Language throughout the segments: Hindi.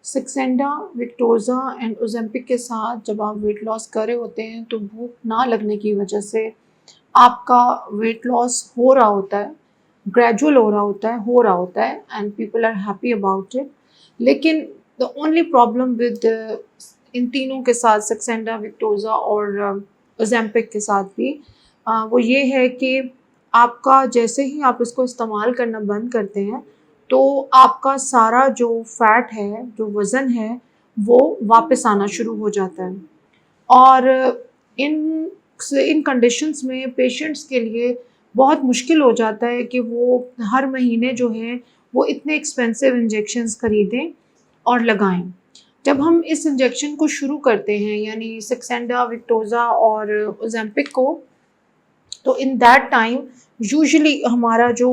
सक्सेंडा, विक्टोज़ा एंड ओज़ेम्पिक के साथ जब आप वेट लॉस कर रहे होते हैं तो भूख ना लगने की वजह से आपका वेट लॉस हो रहा होता है, ग्रेजुअल हो रहा होता है and people are happy about it. लेकिन द ओनली प्रॉब्लम विद इन तीनों के साथ सक्सेंडा, विक्टोज़ा और ओज़ेम्पिक के साथ भी वो ये है कि आपका जैसे ही आप इसको इस्तेमाल करना बंद करते हैं तो आपका सारा जो फैट है, जो वज़न है, वो वापस आना शुरू हो जाता है। और इन इन कंडीशंस में पेशेंट्स के लिए बहुत मुश्किल हो जाता है कि वो हर महीने जो है वो इतने एक्सपेंसिव इंजेक्शंस खरीदें और लगाएँ। जब हम इस इंजेक्शन को शुरू करते हैं यानी सक्सेंडा, विक्टोज़ा और ओज़ेम्पिक को, तो इन दैट टाइम यूजुअली हमारा जो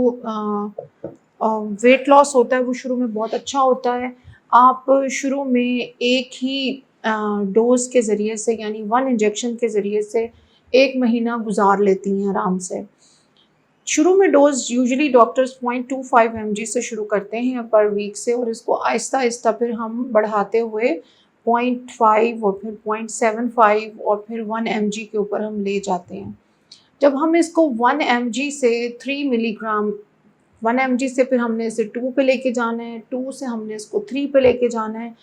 वेट लॉस होता है वो शुरू में बहुत अच्छा होता है। आप शुरू में एक ही डोज़ के ज़रिए से यानी 1 इंजेक्शन के ज़रिए से 1 महीना गुज़ार लेती हैं आराम से। शुरू में डोज़ यूजुअली डॉक्टर्स 0.25 एमजी से शुरू करते हैं पर वीक से और इसको आहिस्ता-आहिस्ता फिर हम बढ़ाते हुए 0.5 और फिर 0.75 और फिर 1 एमजी के ऊपर हम ले जाते हैं। जब हम इसको 1 एमजी से 3 मिलीग्राम 1 एमजी से फिर हमने इसे 2 पे लेके जाना है, 2 से हमने इसको 3 पे लेके जाना है।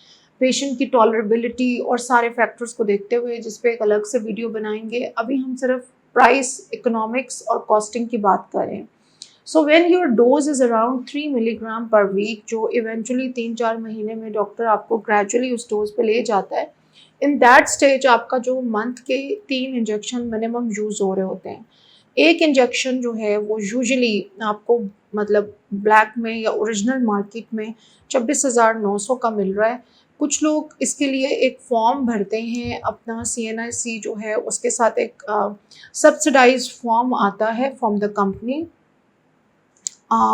पेशेंट की टॉलरेबिलिटी और सारे फैक्टर्स को देखते हुए जिस पे एक अलग से वीडियो बनाएँगे। अभी हम सिर्फ प्राइस, इकोनॉमिक्स और कॉस्टिंग की बात कर रहे हैं। So when your dose is around 3 milligram per week जो इवेंचुअली 3-4 महीने में डॉक्टर आपको ग्रेजुअली उस डोज़ पे ले जाता है। इन दैट स्टेज आपका जो मंथ के 3 इंजेक्शन मिनिमम यूज़ हो रहे होते हैं। एक इंजेक्शन जो है वो यूजुअली आपको मतलब ब्लैक में या ओरिजिनल मार्केट में 26,900 का मिल रहा है। कुछ लोग इसके लिए एक फॉर्म भरते हैं अपना सीएनआईसी जो है उसके साथ एक सब्सिडाइज्ड फॉर्म आता है फ्रॉम द कंपनी।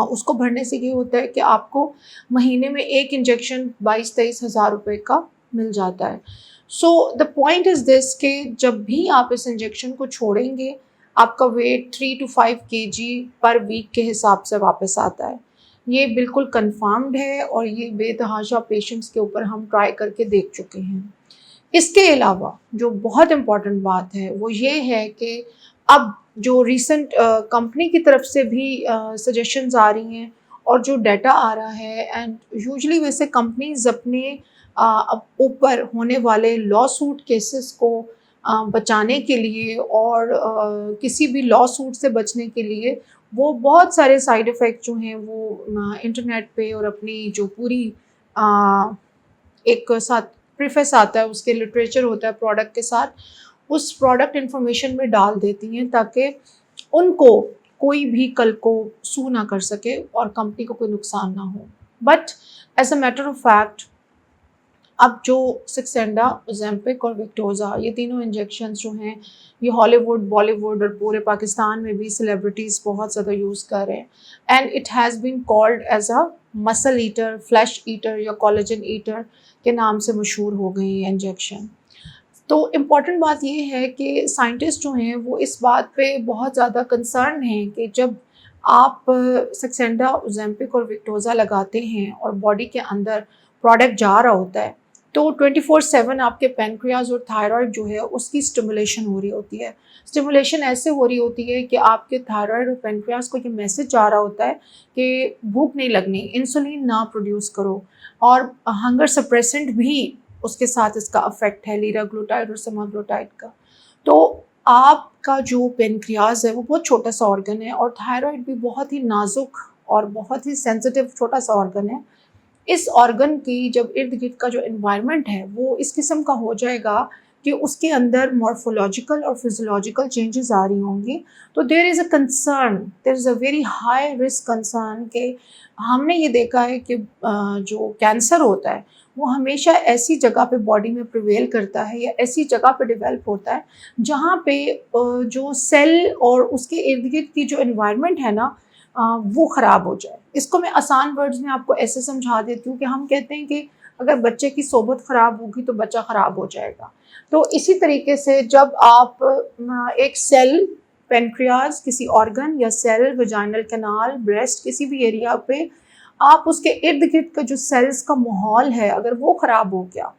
उसको भरने से ये होता है कि आपको महीने में एक इंजेक्शन 22-23 हज़ार रुपए का मिल जाता है। So the point is this कि जब भी आप इस इंजेक्शन को छोड़ेंगे, आपका weight 3 to 5 KG per week के हिसाब से वापस आता है। ये बिल्कुल कन्फर्म्ड है और ये बेतहाशा पेशेंट्स के ऊपर हम ट्राई करके देख चुके हैं। इसके अलावा जो बहुत इम्पॉर्टेंट बात है वो ये है कि अब जो रिसेंट कंपनी की तरफ से भी सजेशंस आ रही हैं और जो डाटा आ रहा है एंड यूजुअली वैसे कंपनीज अपने अब ऊपर होने वाले लॉ सूट केसेस को बचाने के लिए और किसी भी लॉ सूट से बचने के लिए वो बहुत सारे साइड इफ़ेक्ट जो हैं वो इंटरनेट पे और अपनी जो पूरी अ, एक साथ प्रीफेस आता है, उसके लिटरेचर होता है प्रोडक्ट के साथ, उस प्रोडक्ट इन्फॉर्मेशन में डाल देती हैं ताकि उनको कोई भी कल को सू ना कर सके और कंपनी को कोई नुकसान ना हो। But as a matter of fact अब जो सक्सेंडा, ओज़ेम्पिक और विक्टोज़ा ये तीनों इंजेक्शंस जो हैं ये हॉलीवुड, बॉलीवुड और पूरे पाकिस्तान में भी सेलिब्रिटीज़ बहुत ज़्यादा यूज़ कर रहे हैं and it has been called as a muscle eater, flesh eater या कोलेजन ईटर के नाम से मशहूर हो गए ये इंजेक्शन। तो इम्पॉर्टेंट बात ये है कि साइंटिस्ट जो हैं वो इस बात पे बहुत ज़्यादा कंसर्न हैं कि जब आप सक्सेंडा, ओज़ेम्पिक और विक्टोज़ा लगाते हैं और बॉडी के अंदर प्रोडक्ट जा रहा होता है तो 24/7 आपके पैनक्रियाज और थायराइड जो है उसकी स्टिमुलेशन हो रही होती है। स्टिमुलेशन ऐसे हो रही होती है कि आपके थायराइड और पैनक्रियाज को ये मैसेज जा रहा होता है कि भूख नहीं लगनी, इंसुलिन ना प्रोड्यूस करो और हंगर सप्रेसेंट भी उसके साथ इसका इफ़ेक्ट है लीराग्लुटाइड और समाग्लुटाइड का। तो आपका जो पैनक्रियाज़ है वो बहुत छोटा-सा ऑर्गन है और थायराइड भी बहुत ही नाज़ुक और बहुत ही सेंसिटिव छोटा-सा ऑर्गन है। इस ऑर्गन की जब इर्द-गिर्द का जो एनवायरनमेंट है वो इस किस्म का हो जाएगा कि उसके अंदर मॉर्फोलॉजिकल और फिज़ियोलॉजिकल चेंजेज़ आ रही होंगी, तो there is a very high risk concern कि हमने ये देखा है कि जो कैंसर होता है वो हमेशा ऐसी जगह पे बॉडी में प्रिवेल करता है या ऐसी जगह पे डेवलप होता है जहाँ पे जो सेल और उसके इर्द-गिर्द की जो एनवायरनमेंट है ना वो ख़राब हो जाए। इसको मैं आसान वर्ड्स में आपको ऐसे समझा देती हूँ कि हम कहते हैं कि अगर बच्चे की सोबत ख़राब होगी तो बच्चा ख़राब हो जाएगा। तो इसी तरीके से जब आप एक सेल पैनक्रियाज़ किसी ऑर्गन या सेल, वजाइनल कैनाल, ब्रेस्ट किसी भी एरिया पे आप उसके इर्द गिर्द का जो सेल्स का माहौल है अगर वो ख़राब हो गया,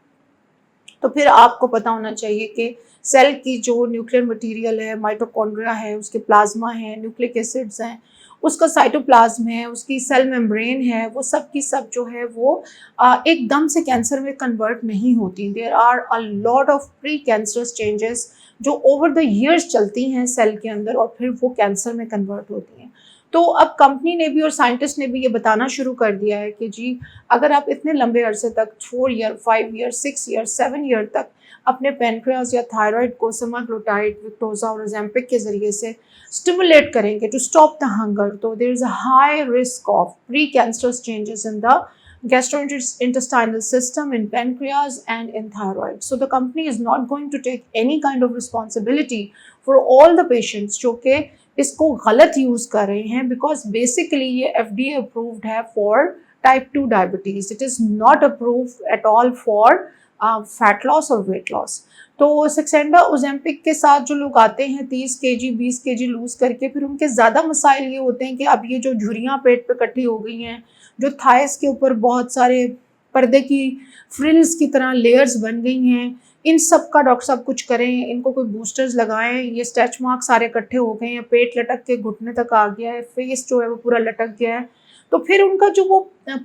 तो फिर आपको पता होना चाहिए कि सेल की जो न्यूक्लियर मटेरियल है, माइटोकॉन्ड्रिया है, उसके प्लाज्मा है, न्यूक्लिक एसिड्स हैं, उसका साइटोप्लाज्म है, उसकी सेल मेम्ब्रेन है, वो सब की सब जो है वो एकदम से कैंसर में कन्वर्ट नहीं होती। There are a lot of pre cancerous changes जो ओवर द ईयर्स चलती हैं सेल के अंदर और फिर वो कैंसर में कन्वर्ट होती हैं। तो अब कंपनी ने भी और साइंटिस्ट ने भी ये बताना शुरू कर दिया है कि जी अगर आप इतने लंबे अरसे तक 4 ईयर, 5 ईयर, 6 ईयर, 7 ईयर तक अपने पेनक्रियाज या थायराइड को समाग्लुटाइड, विक्टोजा और ओज़ेम्पिक के ज़रिए से स्टिमुलेट करेंगे टू स्टॉप द हंगर, तो there is a high risk of pre cancerous changes in the gastrointestinal system, in pancreas and in thyroid. So the company is not going to take any kind of responsibility for all the patients जो कि इसको गलत यूज़ कर रहे हैं, बिकॉज बेसिकली ये FDA अप्रूव्ड है for type 2 diabetes. It is not approved at all for fat loss और वेट लॉस। तो सक्सेंडा ओज़ेम्पिक के साथ जो लोग आते हैं 30 केजी 20 केजी लूज़ करके, फिर उनके ज़्यादा मसाइल ये होते हैं कि अब ये जो झुर्रियाँ पेट पे इकट्ठी हो गई हैं, जो थाइस के ऊपर बहुत सारे पर्दे की फ्रिल्स की तरह लेयर्स बन गई हैं, इन सब का डॉक्टर साहब कुछ करें, इनको कोई बूस्टर्स लगाएं। ये स्ट्रेच मार्क सारे इकट्ठे हो गए हैं, पेट लटक के घुटने तक आ गया है, फेस जो है वो पूरा लटक गया है। तो फिर उनका जो वो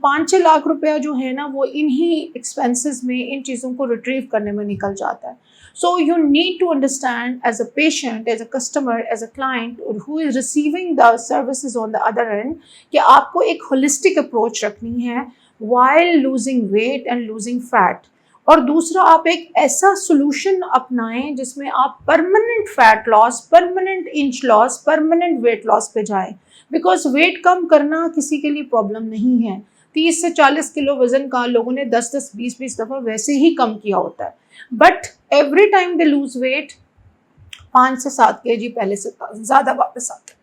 5-6 लाख रुपया जो है ना वो इन्हीं एक्सपेंसेस में इन चीज़ों को रिट्रीव करने में निकल जाता है। So you need to understand as a patient, as a customer, as a client who is receiving the services on the other end, कि आपको एक होलिस्टिक अप्रोच रखनी है while losing weight and losing fat। और दूसरा आप एक ऐसा सोल्यूशन अपनाएं जिसमें आप permanent fat loss, permanent inch loss, permanent weight loss पे जाएं। बिकॉज वेट कम करना किसी के लिए प्रॉब्लम नहीं है। 30 से 40 किलो वजन का लोगों ने 10-10, 20-20 दफ़ा वैसे ही कम किया होता है, but every time they lose weight 5 से 7 केजी पहले से ज़्यादा वापस आते हैं।